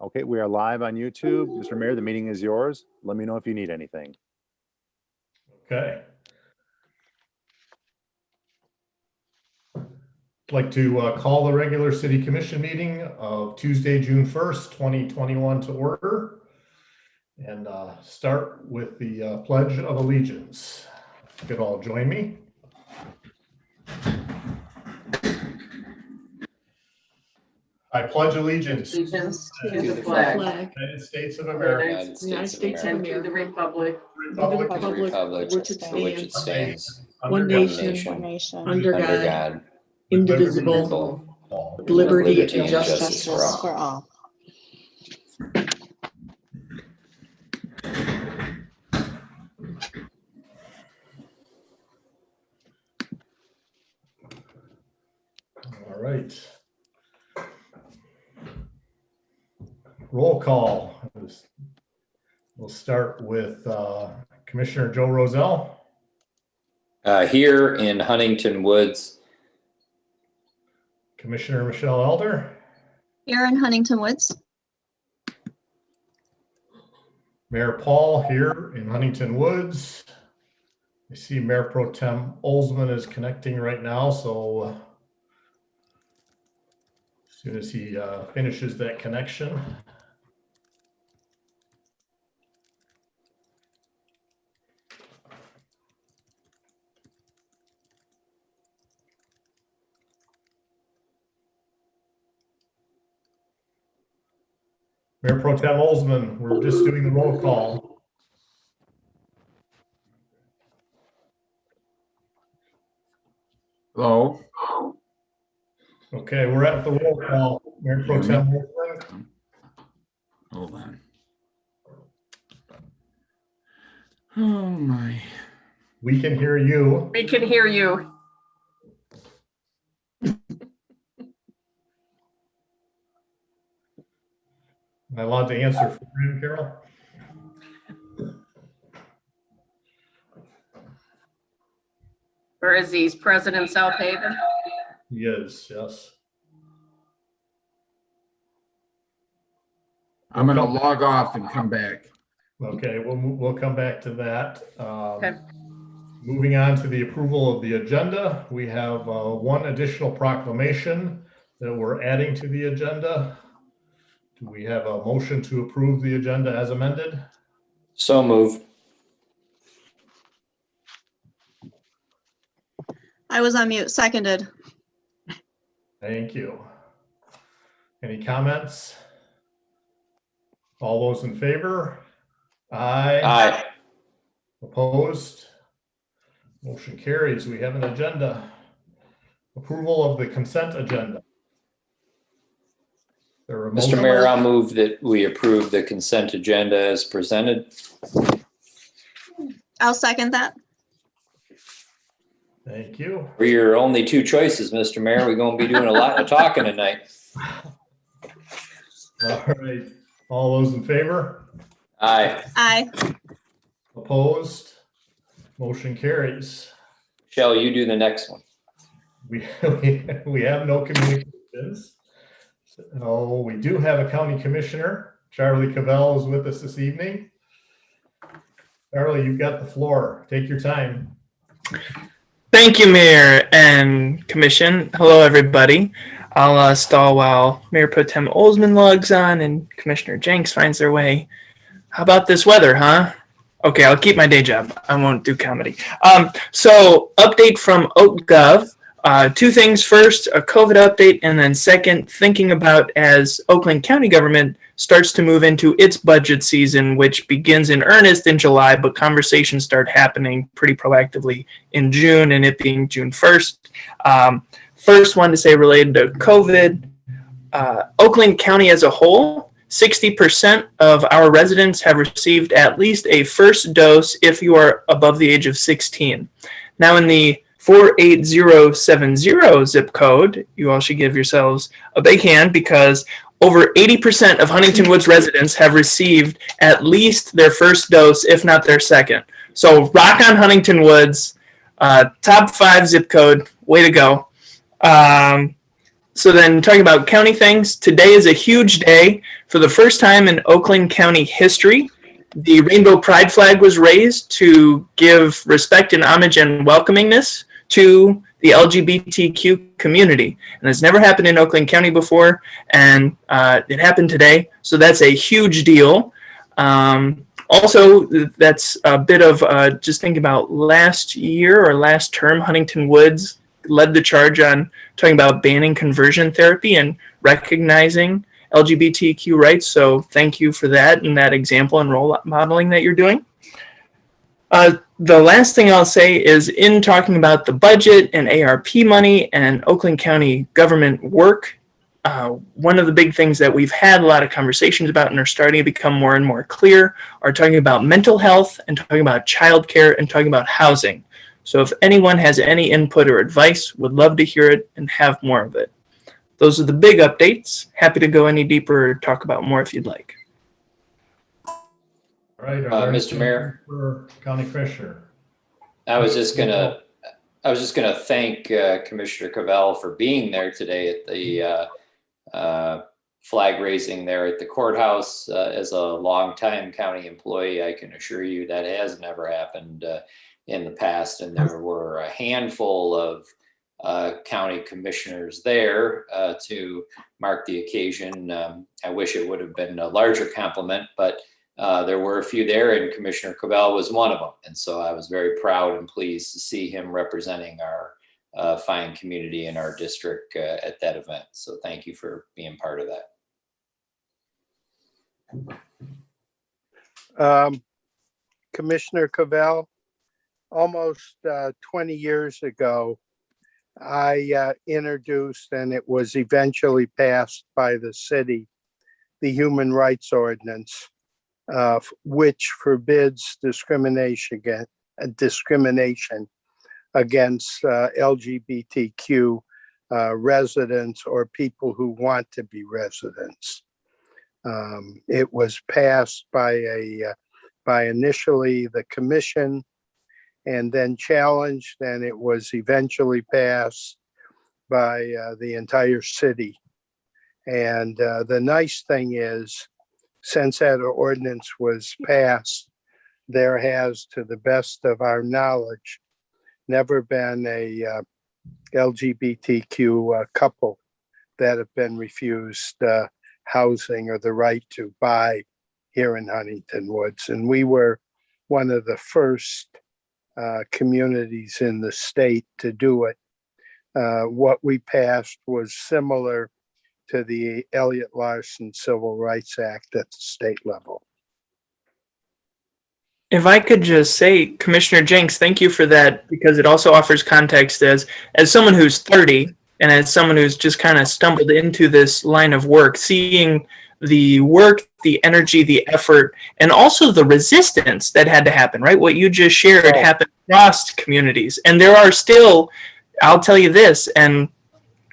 Okay, we are live on YouTube. Mr. Mayor, the meeting is yours. Let me know if you need anything. Okay. I'd like to call the regular City Commission meeting of Tuesday, June 1st, 2021 to order and start with the Pledge of Allegiance. You could all join me. I pledge allegiance To the flag of the United States of America, United States of and America, to the republic the republic which it for which it stands, stands, one under nation, one nation, under under God, God, indivisible, God, with liberty liberty and justice for all. for all. All right. Roll call. We'll start with Commissioner Joe Rozelle, Here in Huntington Woods, Commissioner Michelle Elder, Here in Huntington Woods. Mayor Paul here in Huntington Woods. I see Mayor Pro Tem Olsman is connecting right now, so as soon as he finishes that connection. Mayor Pro Tem Olsman, we're just doing the roll call. Hello. Okay, we're at the roll call. Mayor Pro Tem Olsman. Hold on. Oh my. We can hear you. We can hear you. Am I allowed to answer for you, Carol? Where is he? He's President South Haven. He is, yes. I'm gonna log off and come back. Okay, we'll come back to that. Okay. Moving on to the approval of the agenda, we have one additional proclamation that we're adding to the agenda. Do we have a motion to approve the agenda as amended? so move. I was on mute. Seconded. Thank you. Any comments? All those in favor? Aye. Aye. Opposed? Motion carries. We have an agenda. Approval of the consent agenda. There are Mr. Mayor, I'll move that we approve the consent agenda as presented. I'll second that. Thank you. For your only two choices, Mr. Mayor, we're gonna be doing a lot of talking tonight. All right. All those in favor? Aye. Aye. Opposed? Motion carries. Shall you do the next one? We have no communications. So we do have a county commissioner. Charlie Cavell is with us this evening. Charlie, you've got the floor. Take your time. Thank you, Mayor and Commission. Hello, everybody. I'll stall while Mayor Pro Tem Olsman logs on and Commissioner Jenks finds their way. How about this weather, huh? Okay, I'll keep my day job. I won't do comedy. So, update from OakGov. Two things. First, a COVID update, and then second, thinking about as Oakland County government starts to move into its budget season, which begins in earnest in July, but conversations start happening pretty proactively in June, and it being June 1st. First one to say related to COVID, Oakland County as a whole, 60% of our residents have received at least a first dose if you are above the age of 16. Now in the 48070 zip code, you all should give yourselves a big hand because over 80% of Huntington Woods residents have received at least their first dose, if not their second. So rock on Huntington Woods, top 5 zip code, way to go. So then talking about county things, today is a huge day. For the first time in Oakland County history, the Rainbow Pride flag was raised to give respect and homage and welcomingness to the LGBTQ community. And it's never happened in Oakland County before, and it happened today. So that's a huge deal. Also, that's a bit of just thinking about last year or last term, Huntington Woods led the charge on talking about banning conversion therapy and recognizing LGBTQ rights. So thank you for that and that example and role modeling that you're doing. The last thing I'll say is in talking about the budget and ARP money and Oakland County government work, one of the big things that we've had a lot of conversations about and are starting to become more and more clear are talking about mental health and talking about childcare and talking about housing. So if anyone has any input or advice, would love to hear it and have more of it. Those are the big updates. Happy to go any deeper or talk about more if you'd like. All right. are there Mr. Mayor? For County Commissioner. I was just gonna thank Commissioner Cavell for being there today at the flag raising there at the courthouse. As a longtime county employee, I can assure you that has never happened in the past, and there were a handful of county commissioners there to mark the occasion. I wish it would have been a larger compliment, but there were a few there, and Commissioner Cavell was one of them. And so I was very proud and pleased to see him representing our fine community in our district at that event. So thank you for being part of that. Commissioner Cavell, almost 20 years ago, I introduced, and it was eventually passed by the city, the Human Rights Ordinance, which forbids discrimination against LGBTQ residents or people who want to be residents. It was passed by initially the commission, and then challenged, and it was eventually passed by the entire city. And the nice thing is, since that ordinance was passed, there has, to the best of our knowledge, never been a LGBTQ couple that have been refused housing or the right to buy here in Huntington Woods. And we were one of the first communities in the state to do it. What we passed was similar to the Elliott Larson Civil Rights Act at the state level. If I could just say, Commissioner Jenks, thank you for that, because it also offers context as someone who's 30 and as someone who's just kind of stumbled into this line of work, seeing the work, the energy, the effort, and also the resistance that had to happen, right? What you just shared happened across communities. And there are still, I'll tell you this, and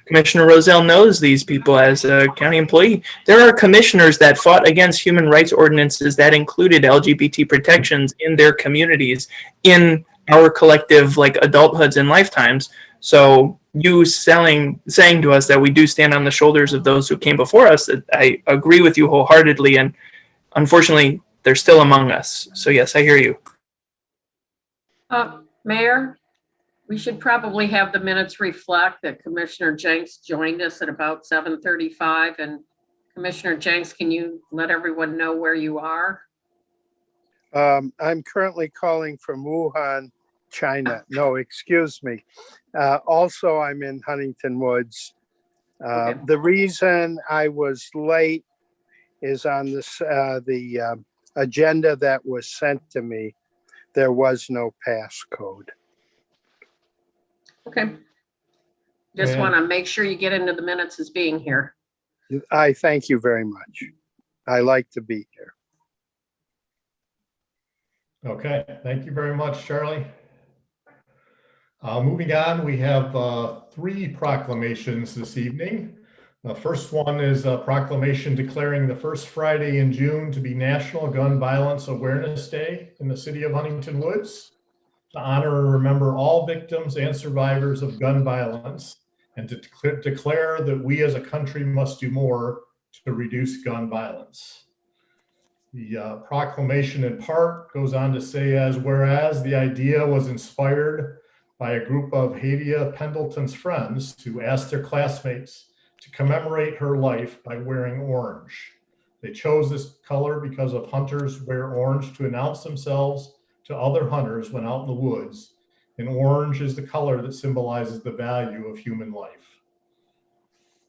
Commissioner Rozelle knows these people as a county employee, there are commissioners that fought against human rights ordinances that included LGBT protections in their communities in our collective like adulthoods and lifetimes. So you saying to us that we do stand on the shoulders of those who came before us, I agree with you wholeheartedly, and unfortunately they're still among us. So yes, I hear you. Mayor, we should probably have the minutes reflect that Commissioner Jenks joined us at about 7:35. And Commissioner Jenks, can you let everyone know where you are? I'm currently calling from Wuhan, China. No, excuse me. Also, I'm in Huntington Woods. Okay. The reason I was late is on this, the agenda that was sent to me, there was no passcode. Okay. Just want to make sure you get into the minutes as being here. I thank you very much. I like to be here. Okay, thank you very much, Charlie. Moving on, we have 3 proclamations this evening. The first one is a proclamation declaring the first Friday in June to be National Gun Violence Awareness Day in the city of Huntington Woods, to honor and remember all victims and survivors of gun violence and to declare that we as a country must do more to reduce gun violence. The proclamation in part goes on to say, as whereas the idea was inspired by a group of Hadia Pendleton's friends who asked their classmates to commemorate her life by wearing orange. They chose this color because of hunters wear orange to announce themselves to other hunters when out in the woods, and orange is the color that symbolizes the value of human life.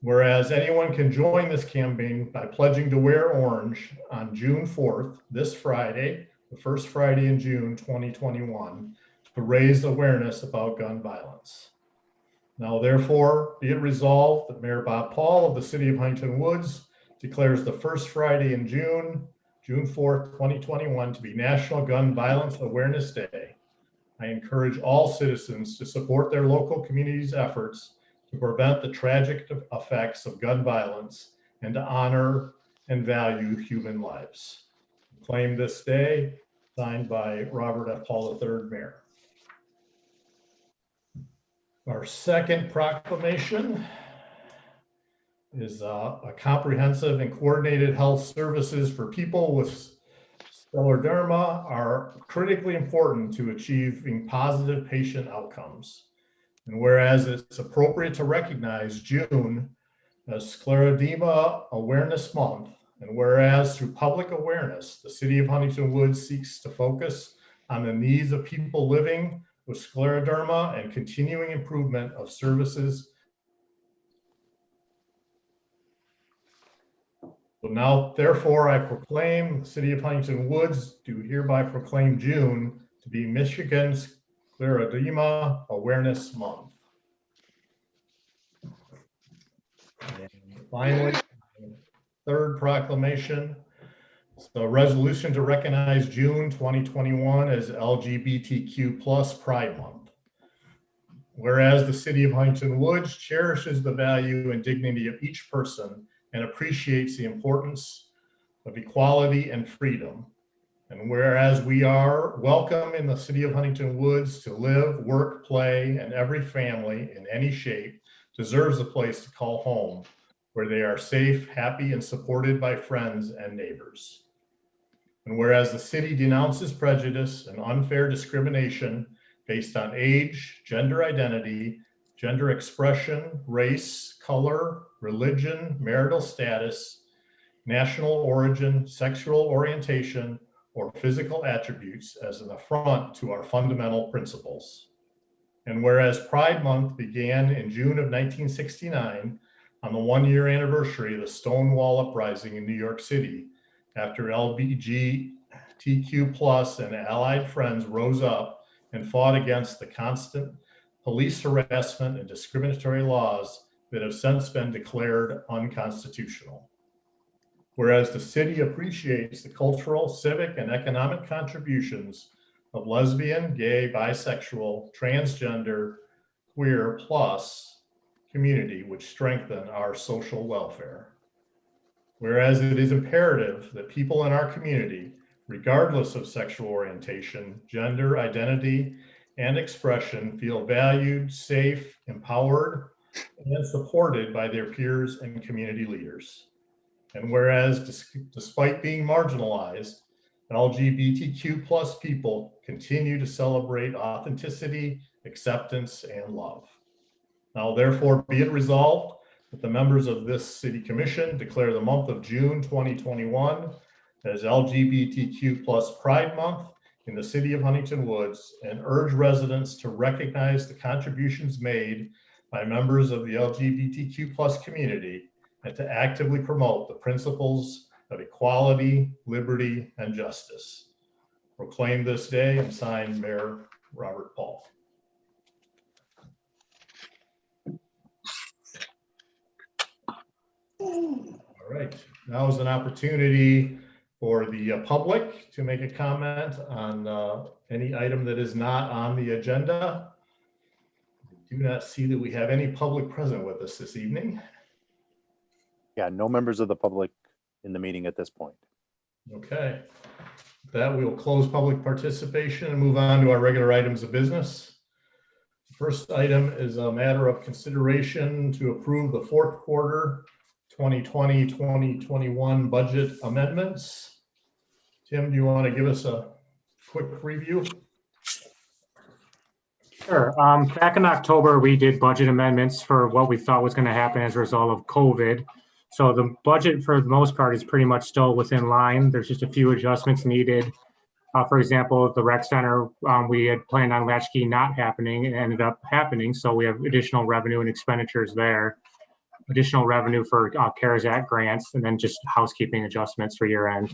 Whereas anyone can join this campaign by pledging to wear orange on June 4th, this Friday, the first Friday in June 2021, to raise awareness about gun violence. Now, therefore, be it resolved that Mayor Bob Paul of the City of Huntington Woods declares the first Friday in June, June 4th, 2021, to be National Gun Violence Awareness Day. I encourage all citizens to support their local community's efforts to prevent the tragic effects of gun violence and to honor and value human lives. Claim this day, signed by Robert F. Paul III, Mayor. Our second proclamation is a comprehensive and coordinated health services for people with scleroderma are critically important to achieving positive patient outcomes. And whereas it's appropriate to recognize June as Scleroderma Awareness Month, and whereas through public awareness, the City of Huntington Woods seeks to focus on the needs of people living with scleroderma and continuing improvement of services. So now, therefore, I proclaim the City of Huntington Woods do hereby proclaim June to be Michigan's Scleroderma Awareness Month. And finally, third proclamation, the resolution to recognize June 2021 as LGBTQ+ Pride Month. Whereas the City of Huntington Woods cherishes the value and dignity of each person and appreciates the importance of equality and freedom. And whereas we are welcome in the City of Huntington Woods to live, work, play, and every family in any shape deserves a place to call home, where they are safe, happy, and supported by friends and neighbors. And whereas the city denounces prejudice and unfair discrimination based on age, gender identity, gender expression, race, color, religion, marital status, national origin, sexual orientation, or physical attributes as an affront to our fundamental principles. And whereas Pride Month began in June of 1969 on the one-year anniversary of the Stonewall Uprising in New York City, after LGBTQ+ and allied friends rose up and fought against the constant police harassment and discriminatory laws that have since been declared unconstitutional. Whereas the city appreciates the cultural, civic, and economic contributions of lesbian, gay, bisexual, transgender, queer plus community, which strengthen our social welfare. Whereas it is imperative that people in our community, regardless of sexual orientation, gender identity, and expression, feel valued, safe, empowered, and supported by their peers and community leaders. And whereas despite being marginalized, LGBTQ+ people continue to celebrate authenticity, acceptance, and love. Now, therefore, be it resolved that the members of this City Commission declare the month of June 2021 as LGBTQ+ Pride Month in the City of Huntington Woods, and urge residents to recognize the contributions made by members of the LGBTQ+ community and to actively promote the principles of equality, liberty, and justice. Proclaim this day and signed, Mayor Robert Paul. All right, now is an opportunity for the public to make a comment on any item that is not on the agenda. I do not see that we have any public present with us this evening. Yeah, no members of the public in the meeting at this point. Okay. With that, we will close public participation and move on to our regular items of business. First item is a matter of consideration to approve the fourth quarter 2020-2021 budget amendments. Tim, do you want to give us a quick review? Sure. Back in October, we did budget amendments for what we thought was going to happen as a result of COVID. So the budget for the most part is pretty much still within line. There's just a few adjustments needed. For example, the rec center, we had planned on latchkey not happening. It ended up happening. So we have additional revenue and expenditures there. Additional revenue for CARES Act grants, and then just housekeeping adjustments for year end.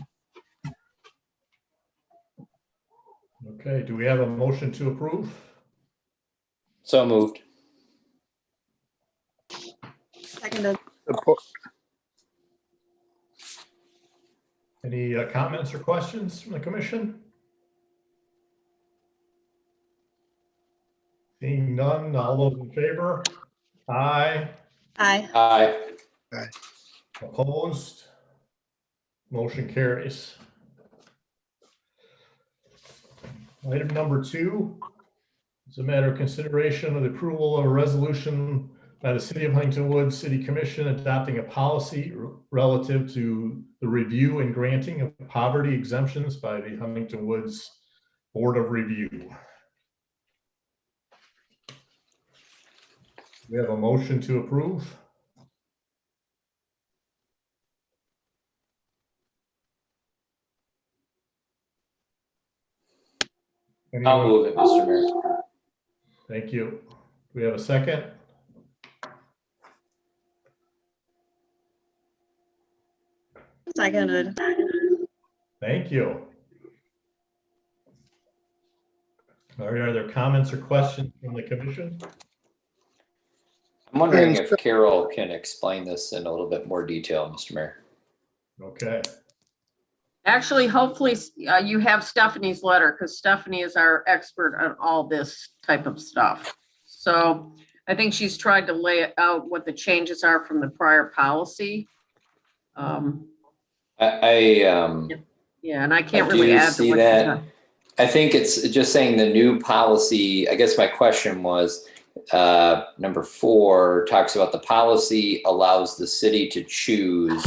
Okay, do we have a motion to approve? So moved. Seconded. Support. Any comments or questions from the commission? Seeing none, all those in favor? Aye. Aye. Aye. Opposed? Motion carries. Item number 2 is a matter of consideration of the approval of a resolution by the City of Huntington Woods City Commission adopting a policy relative to the review and granting of poverty exemptions by the Huntington Woods Board of Review. We have a motion to approve. I'll Anyone? move it, Mr. Mayor. Thank you. Do we have a second? Seconded. Thank you. All right, are there comments or questions from the commission? I'm wondering if Carol can explain this in a little bit more detail, Mr. Mayor. Okay, Actually, hopefully you have Stephanie's letter, because Stephanie is our expert on all this type of stuff. So I think she's tried to lay out what the changes are from the prior policy. Yeah, and I can't I really do add to see what that. she's done. I think it's just saying the new policy. I guess my question was, number 4 talks about the policy allows the city to choose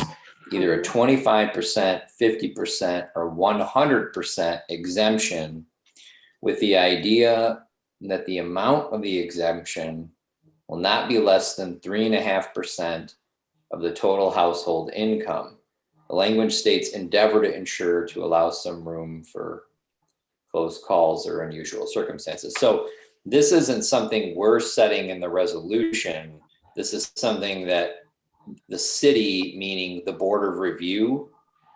either a 25%, 50%, or 100% exemption, with the idea that the amount of the exemption will not be less than 3.5% of the total household income. The language states endeavor to ensure to allow some room for close calls or unusual circumstances. So this isn't something we're setting in the resolution. This is something that the city, meaning the Board of Review,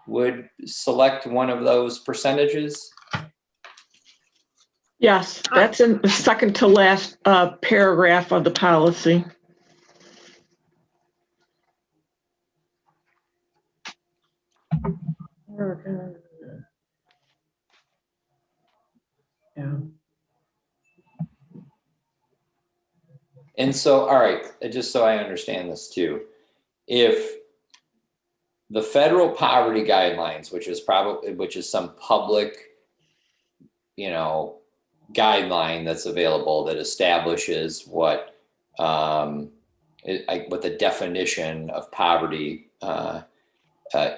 would select one of those percentages. Yes, that's in the second to last paragraph of the policy. Yeah. And so, all right, just so I understand this too, if the federal poverty guidelines, which is some public, guideline that's available that establishes what the definition of poverty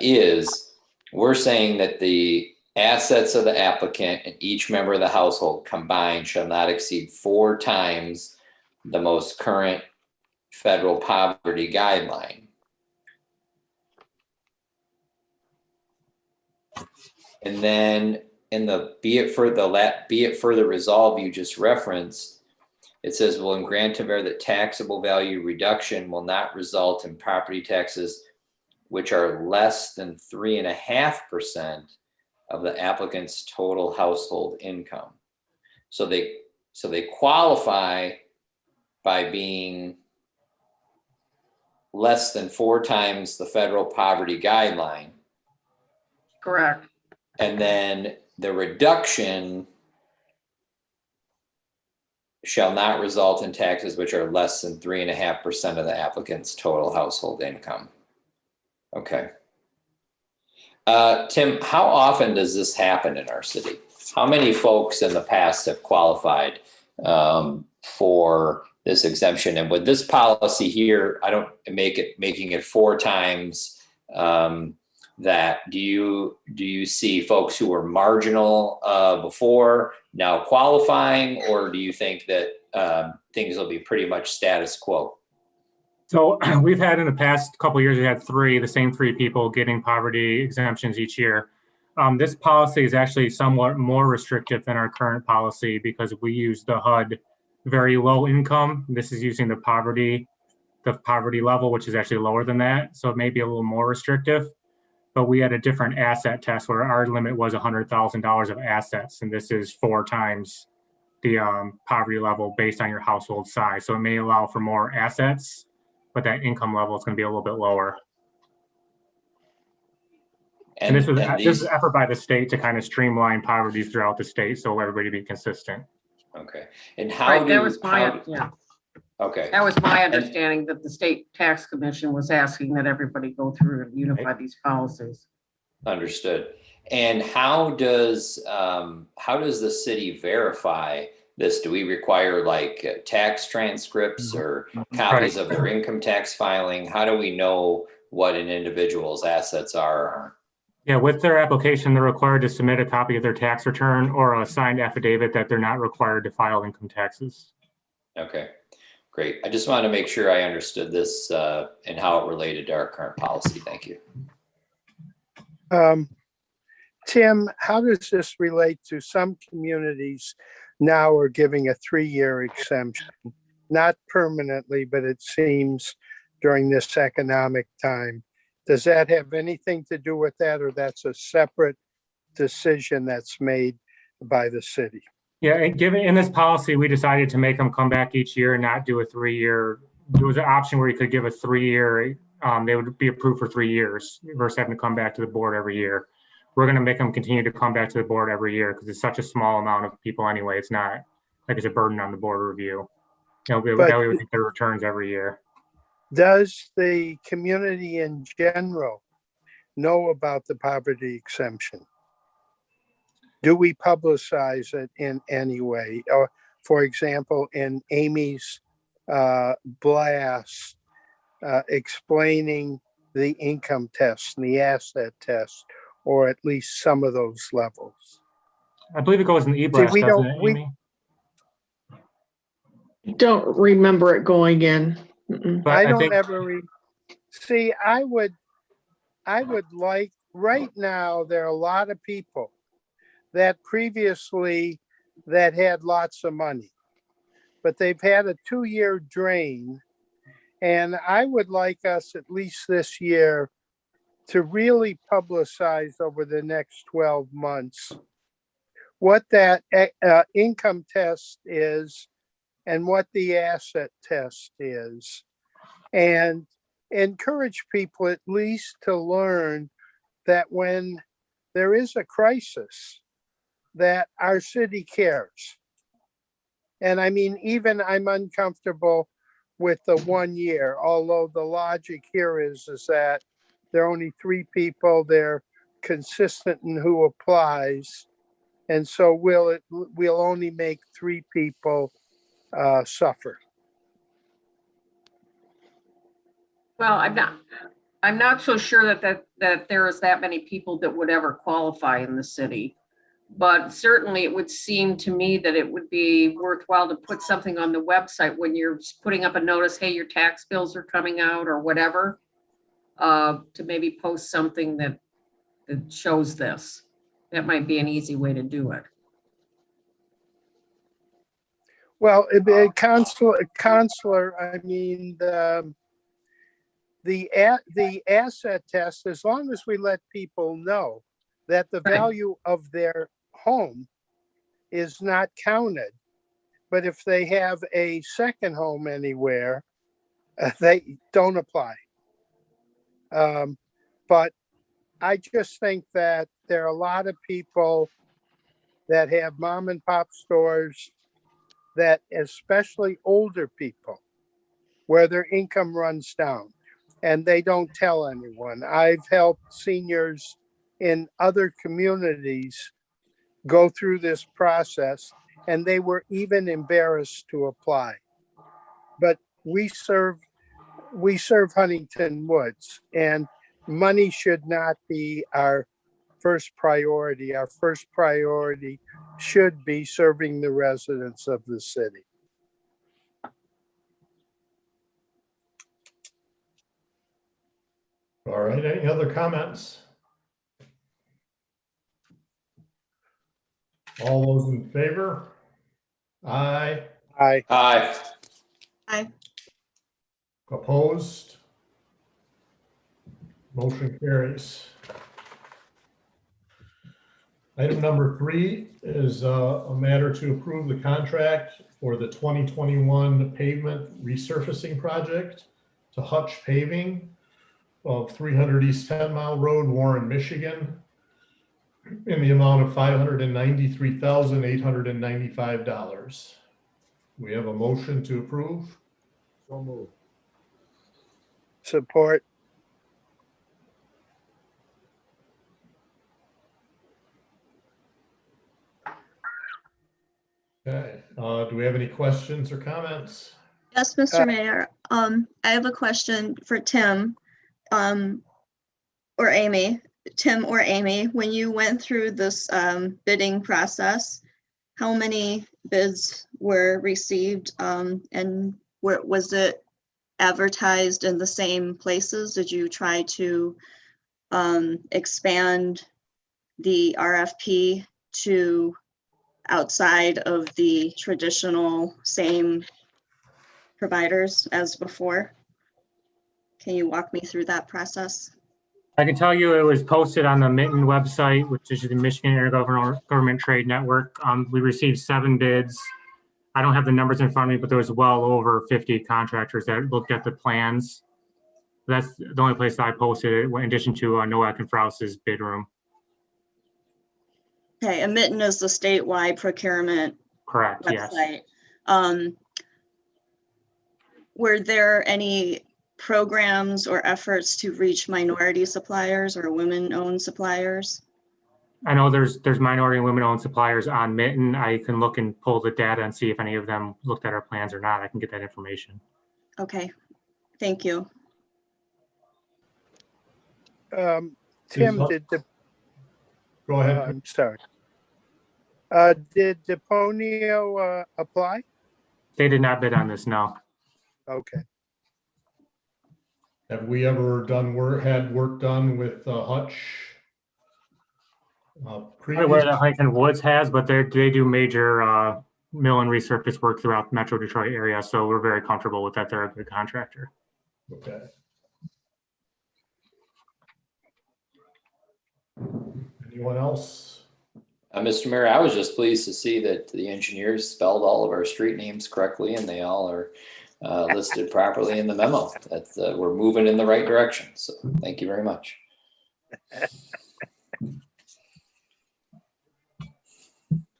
is, we're saying that the assets of the applicant and each member of the household combined shall not exceed 4 times the most current federal poverty guideline. And then in the be it further resolved you just referenced, it says, well, in Grantivere, that taxable value reduction will not result in property taxes which are less than 3.5% of the applicant's total household income. So they qualify by being less than 4 times the federal poverty guideline. Correct. And then the reduction shall not result in taxes which are less than 3.5% of the applicant's total household income. Okay. Tim, how often does this happen in our city? How many folks in the past have qualified for this exemption. And with this policy here, I don't making it 4 times that. Do you see folks who were marginal before now qualifying, or do you think that things will be pretty much status quo? So we've had in the past couple of years, we had the same three people getting poverty exemptions each year. This policy is actually somewhat more restrictive than our current policy because we use the HUD very low income. This is using the poverty level, which is actually lower than that. So it may be a little more restrictive, but we had a different asset test where our limit was $100,000 of assets. And this is 4 times the poverty level based on your household size. So it may allow for more assets, but that income level is going to be a little bit lower. And this is an effort by the state to kind of streamline poverty throughout the state so everybody be consistent. Okay. And how Right, do that was my, yeah, okay. that was my understanding, that the state tax commission was asking that everybody go through and unify these policies. Understood. And how does the city verify this? Do we require like tax transcripts or copies of their income tax filing? How do we know what an individual's assets are? Yeah, with their application, they're required to submit a copy of their tax return or a signed affidavit that they're not required to file income taxes. Okay, great. I just wanted to make sure I understood this and how it related to our current policy. Thank you. Tim, how does this relate to some communities now are giving a 3-year exemption? Not permanently, but it seems during this economic time. Does that have anything to do with that, or that's a separate decision that's made by the city? Yeah, and given in this policy, we decided to make them come back each year and not do a 3-year. There was an option where you could give a 3-year, they would be approved for 3 years versus having to come back to the board every year. We're going to make them continue to come back to the board every year because it's such a small amount of people anyway. It's not like it's a burden on the board review. That we would get their returns every year. Does the community in general know about the poverty exemption? Do we publicize it in any way? Or, for example, in Amy's blast, explaining the income test and the asset test, or at least some of those levels? I believe it goes in the e-blast, doesn't it, Amy? Don't remember it going in. But I don't think, ever see. I would like, right now, there are a lot of people that previously that had lots of money, but they've had a 2-year drain. And I would like us, at least this year, to really publicize over the next 12 months what that income test is and what the asset test is, and encourage people at least to learn that when there is a crisis, that our city cares. And I mean, even I'm uncomfortable with the 1 year, although the logic here is that there are only 3 people, they're consistent in who applies. And so we'll only make 3 people suffer. Well, I'm not so sure that there is that many people that would ever qualify in the city. But certainly it would seem to me that it would be worthwhile to put something on the website when you're putting up a notice, hey, your tax bills are coming out or whatever, to maybe post something that shows this. That might be an easy way to do it. Well, Counselor, I mean, the asset test, as long as we let people know that the value of their home is not counted, but if they have a second home anywhere, they don't apply. But I just think that there are a lot of people that have mom and pop stores, that especially older people, where their income runs down and they don't tell anyone. I've helped seniors in other communities go through this process, and they were even embarrassed to apply. But we serve Huntington Woods, and money should not be our first priority. Our first priority should be serving the residents of the city. All right, any other comments? All those in favor? Aye. Aye. Aye. Aye. Opposed? Motion carries. Item number 3 is a matter to approve the contract for the 2021 pavement resurfacing project to Hutch Paving of 300 East 10 Mile Road, Warren, Michigan, in the amount of $593,895. We have a motion to approve. So moved. Support. Okay, do we have any questions or comments? Yes, Mr. Mayor. I have a question for Tim, or Amy. Tim or Amy, when you went through this bidding process, how many bids were received, and was it advertised in the same places? Did you try to expand the RFP to outside of the traditional same providers as before? Can you walk me through that process? I can tell you it was posted on the Mitten website, which is the Michigan Intergovernmental Trade Network. We received 7 bids. I don't have the numbers in front of me, but there was well over 50 contractors that looked at the plans. That's the only place that I posted it, in addition to Nowak and Frauss's bid room. Okay, and Mitten is the statewide procurement Correct, yes. website. Were there any programs or efforts to reach minority suppliers or women-owned suppliers? I know there's minority and women-owned suppliers on Mitten. I can look and pull the data and see if any of them looked at our plans or not. I can get that information. Okay, thank you. Tim, did the, Go ahead. I'm sorry. Did Deponio apply? They did not bid on this, no. Okay. Have we ever had work done with Hutch? Where Previous, the Huntington Woods has, but they do major mill and resurface work throughout the Metro Detroit area, so we're very comfortable with that. They're a good contractor. okay. Anyone else? Mr. Mayor, I was just pleased to see that the engineers spelled all of our street names correctly and they all are listed properly in the memo. That we're moving in the right direction. So thank you very much.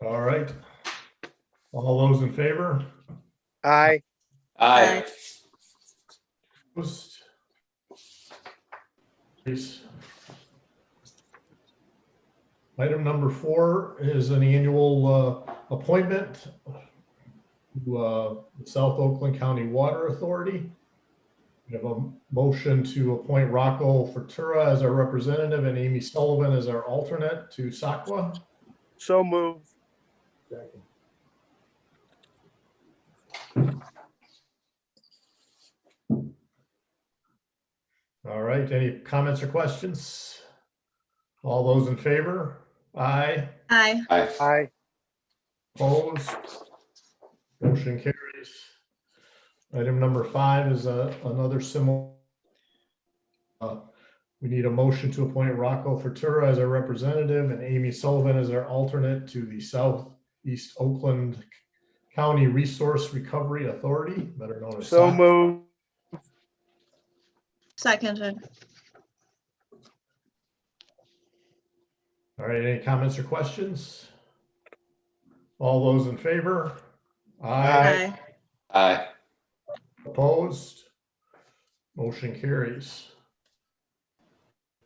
All right. All those in favor? Aye. Aye. Opposed? Please. Item number 4 is an annual appointment to the South Oakland County Water Authority. We have a motion to appoint Rocco Fertura as our representative and Amy Sullivan as our alternate to SACWA. So moved. All right, any comments or questions? All those in favor? Aye. Aye. Aye. Aye. Opposed? Motion carries. Item number 5 is another similar. We need a motion to appoint Rocco Fertura as our representative and Amy Sullivan as our alternate to the Southeast Oakland County Resource Recovery Authority, better known as So SOC. moved. Seconded. All right, any comments or questions? All those in favor? Aye. Aye. Opposed? Motion carries.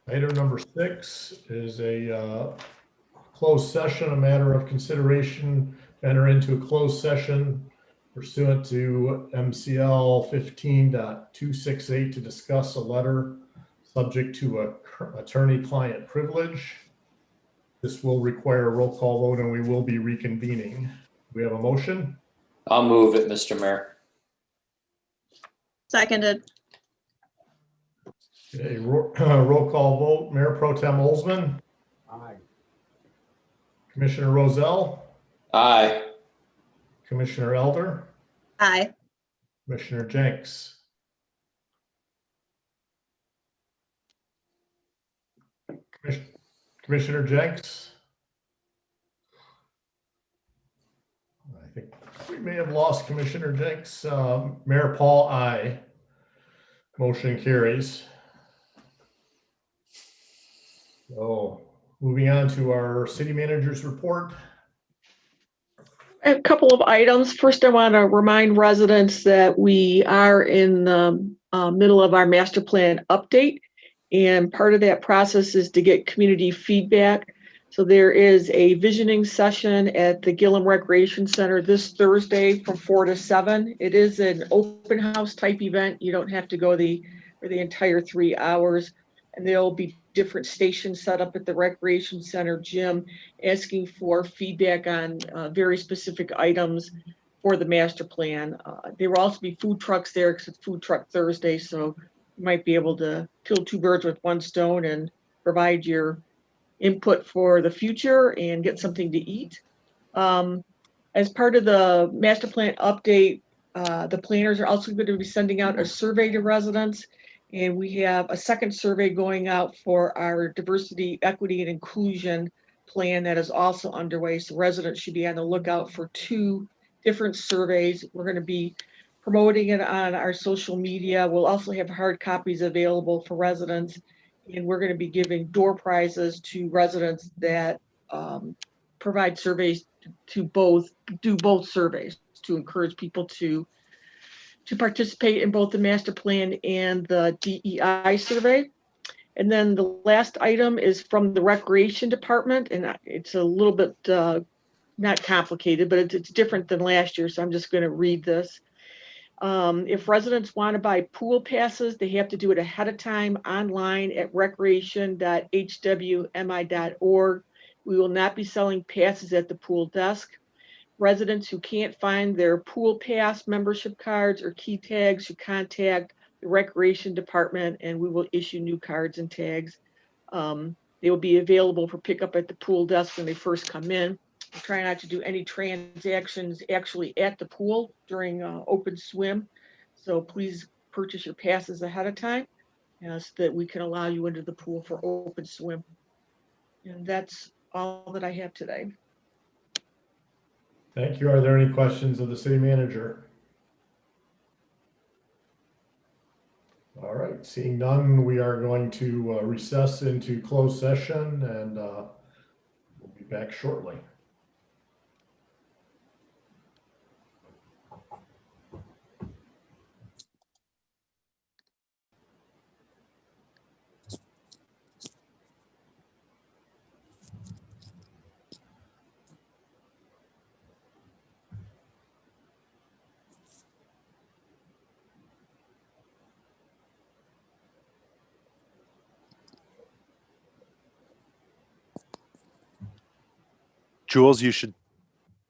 Item number 6 is a closed session, a matter of consideration enter into a closed session pursuant to MCL 15.268 to discuss a letter subject to attorney-client privilege. This will require a roll call vote and we will be reconvening. We have a motion. I'll move it, Mr. Mayor. Seconded. A roll call vote. Mayor Pro Tem Olsman. Aye. Commissioner Rozelle. Aye. Commissioner Elder. Aye. Commissioner Jenks. Commissioner Jenks. I think we may have lost Commissioner Jenks. Mayor Paul, aye. Motion carries. So moving on to our city manager's report. A couple of items. First, I want to remind residents that we are in the middle of our master plan update. And part of that process is to get community feedback. So there is a visioning session at the Gillum Recreation Center this Thursday from 4 to 7. It is an open house type event. You don't have to go for the entire 3 hours. And there'll be different stations set up at the Recreation Center gym asking for feedback on very specific items for the master plan. There will also be food trucks there because it's Food Truck Thursday. So you might be able to kill 2 birds with 1 stone and provide your input for the future and get something to eat. As part of the master plan update, the planners are also going to be sending out a survey to residents. And we have a second survey going out for our diversity, equity, and inclusion plan that is also underway. So residents should be on the lookout for 2 different surveys. We're going to be promoting it on our social media. We'll also have hard copies available for residents. And we're going to be giving door prizes to residents that provide surveys to do both surveys to encourage people to participate in both the master plan and the DEI survey. And then the last item is from the recreation department, and it's a little bit not complicated, but it's different than last year. So I'm just going to read this. If residents want to buy pool passes, they have to do it ahead of time online at recreation.hwmi.org. We will not be selling passes at the pool desk. Residents who can't find their pool pass, membership cards, or key tags should contact the recreation department and we will issue new cards and tags. They will be available for pickup at the pool desk when they first come in. We try not to do any transactions actually at the pool during open swim. So please purchase your passes ahead of time so that we can allow you into the pool for open swim. And that's all that I have today. Thank you. Are there any questions of the city manager? All right, seeing none, we are going to recess into closed session and we'll be back shortly. Jules, you should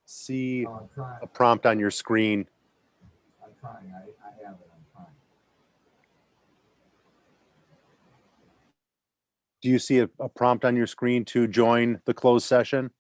see I'm trying. a prompt on your screen. I'm trying. I have it. I'm trying. Do you see a prompt on your screen to join the closed session?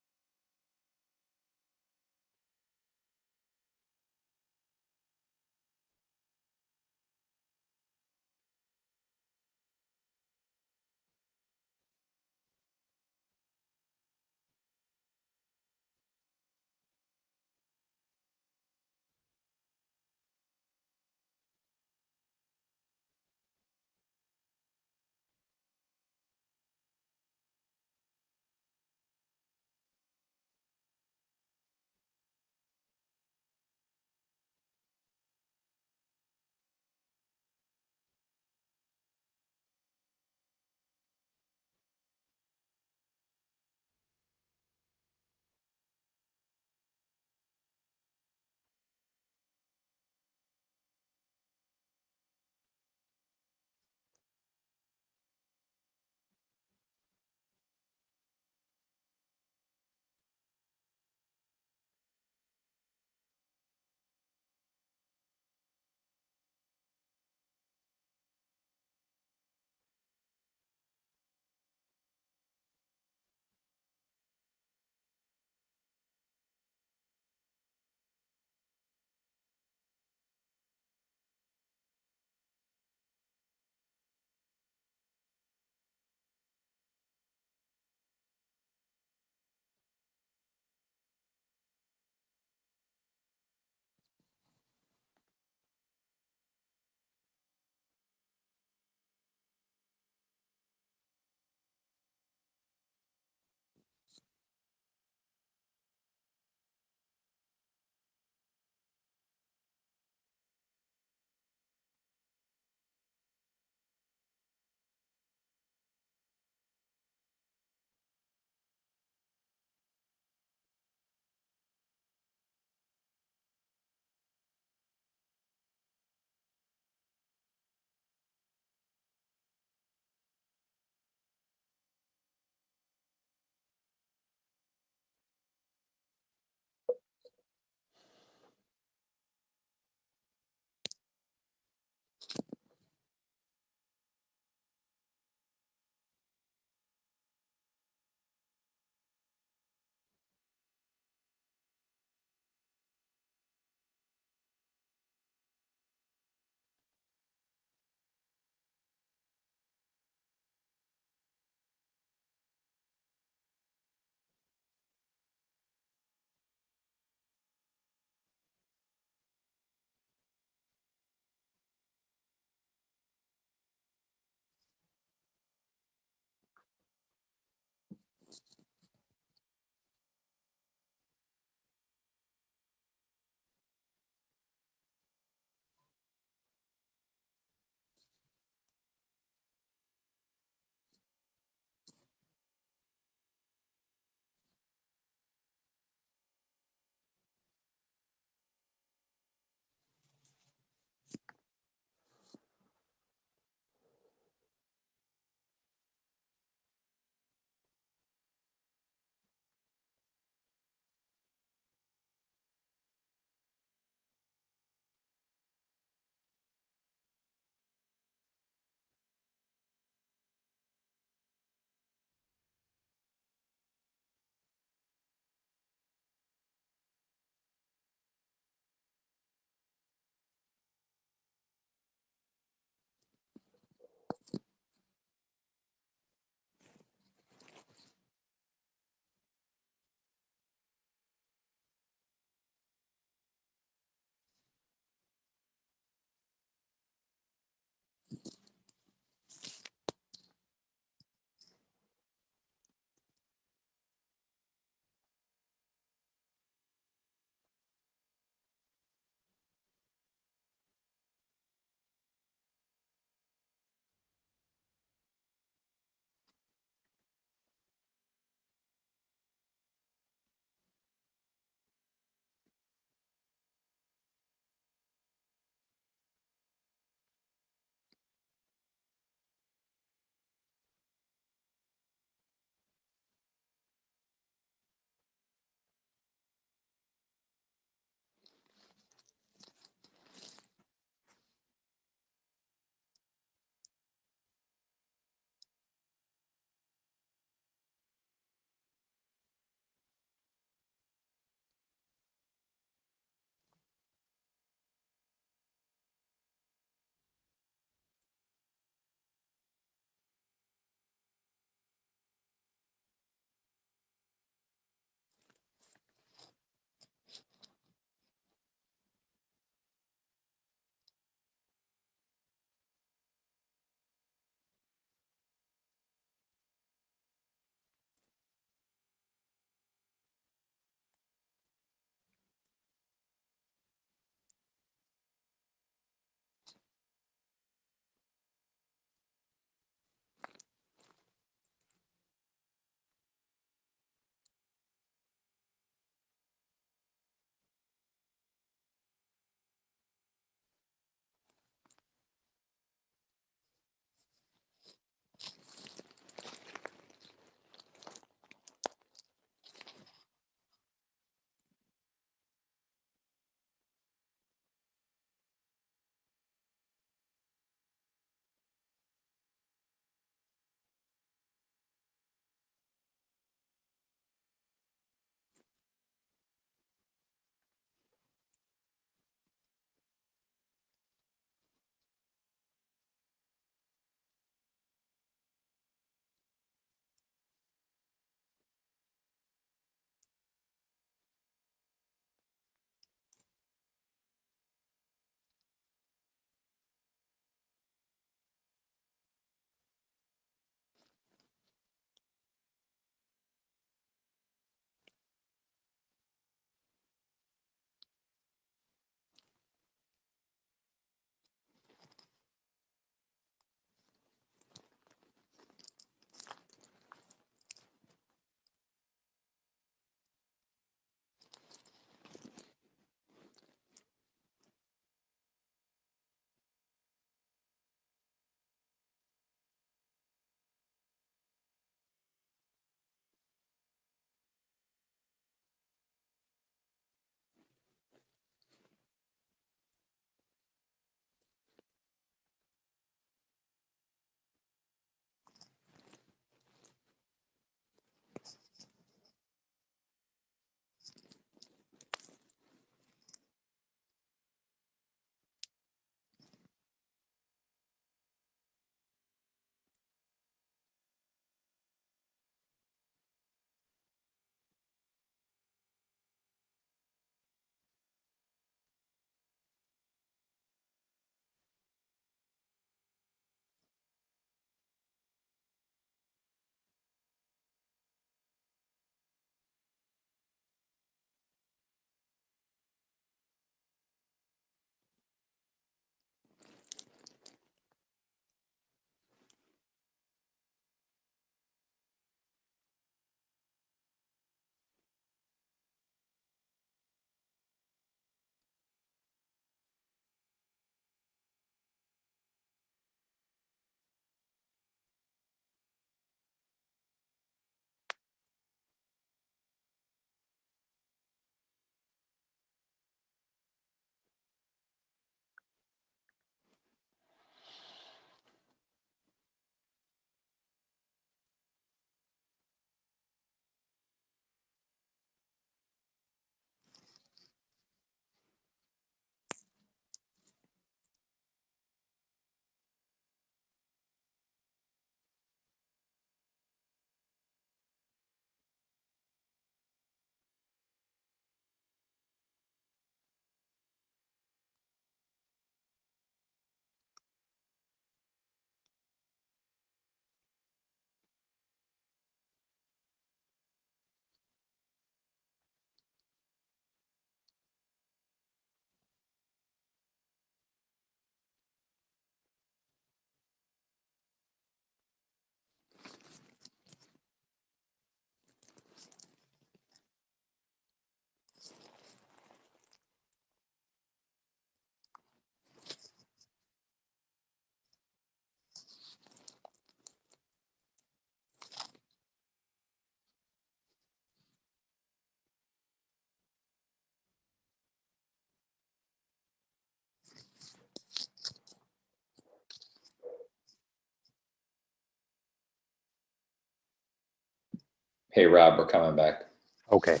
Hey, Rob, we're coming back. Okay.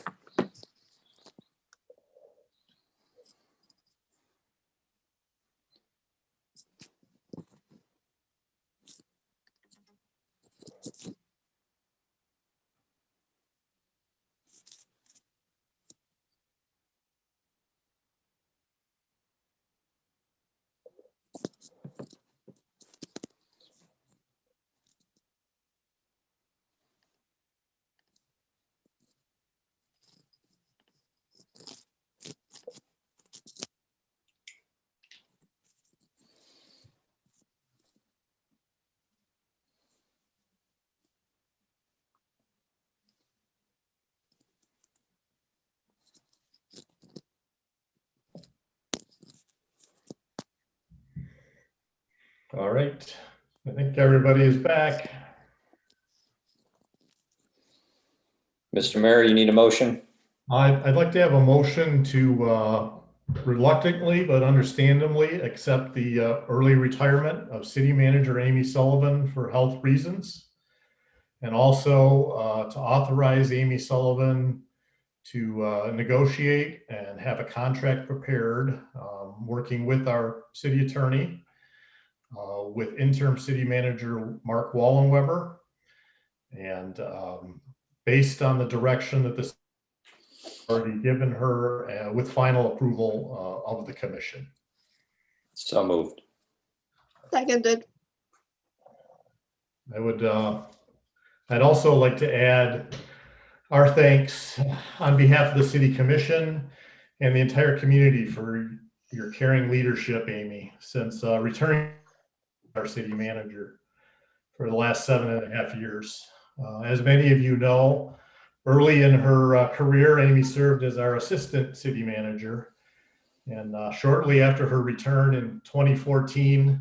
All right, I think everybody is back. Mr. Mayor, you need a motion? I'd like to have a motion to reluctantly but understandably accept the early retirement of City Manager Amy Sullivan for health reasons. And also to authorize Amy Sullivan to negotiate and have a contract prepared, working with our city attorney, with interim city manager Mark Wallenweber. And based on the direction that this already given her with final approval of the commission. So moved. Seconded. I'd also like to add our thanks on behalf of the city commission and the entire community for your caring leadership, Amy, since returning our city manager for the last 7.5 years. As many of you know, early in her career, Amy served as our assistant city manager. And shortly after her return in 2014,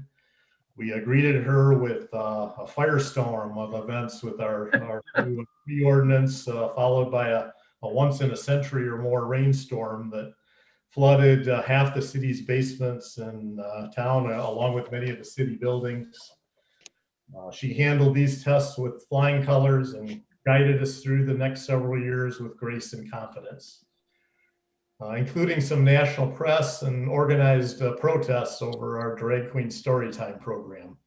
we greeted her with a firestorm of events with our new tree ordinance, followed by a once in a century or more rainstorm that flooded half the city's basements and town, along with many of the city buildings. She handled these tests with flying colors and guided us through the next several years with grace and confidence, including some national press and organized protests over our Drag Queen Storytime program.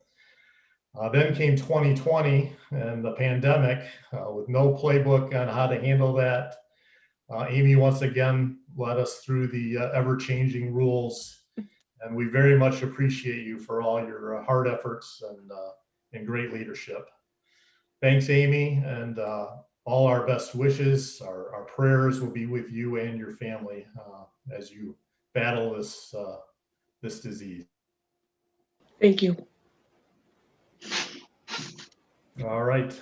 Then came 2020 and the pandemic with no playbook on how to handle that. Amy once again led us through the ever-changing rules, and we very much appreciate you for all your hard efforts and great leadership. Thanks, Amy, and all our best wishes. Our prayers will be with you and your family as you battle this disease. Thank you. All right.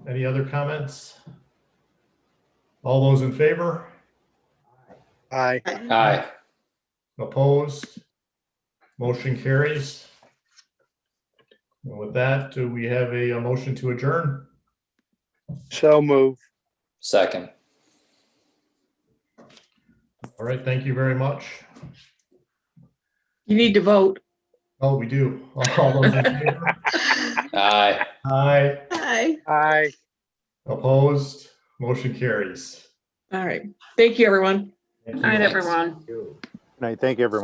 Any other comments? All those in favor? Aye. Aye. Opposed? Motion carries. And with that, do we have a motion to adjourn? So move. Second. All right, thank you very much. You need to vote. Oh, we do. All those in favor? Aye. Aye. Aye. Aye. Opposed? Motion carries. All right. Thank you, everyone. Thank you. Night, everyone. Good night. Thank you, everyone.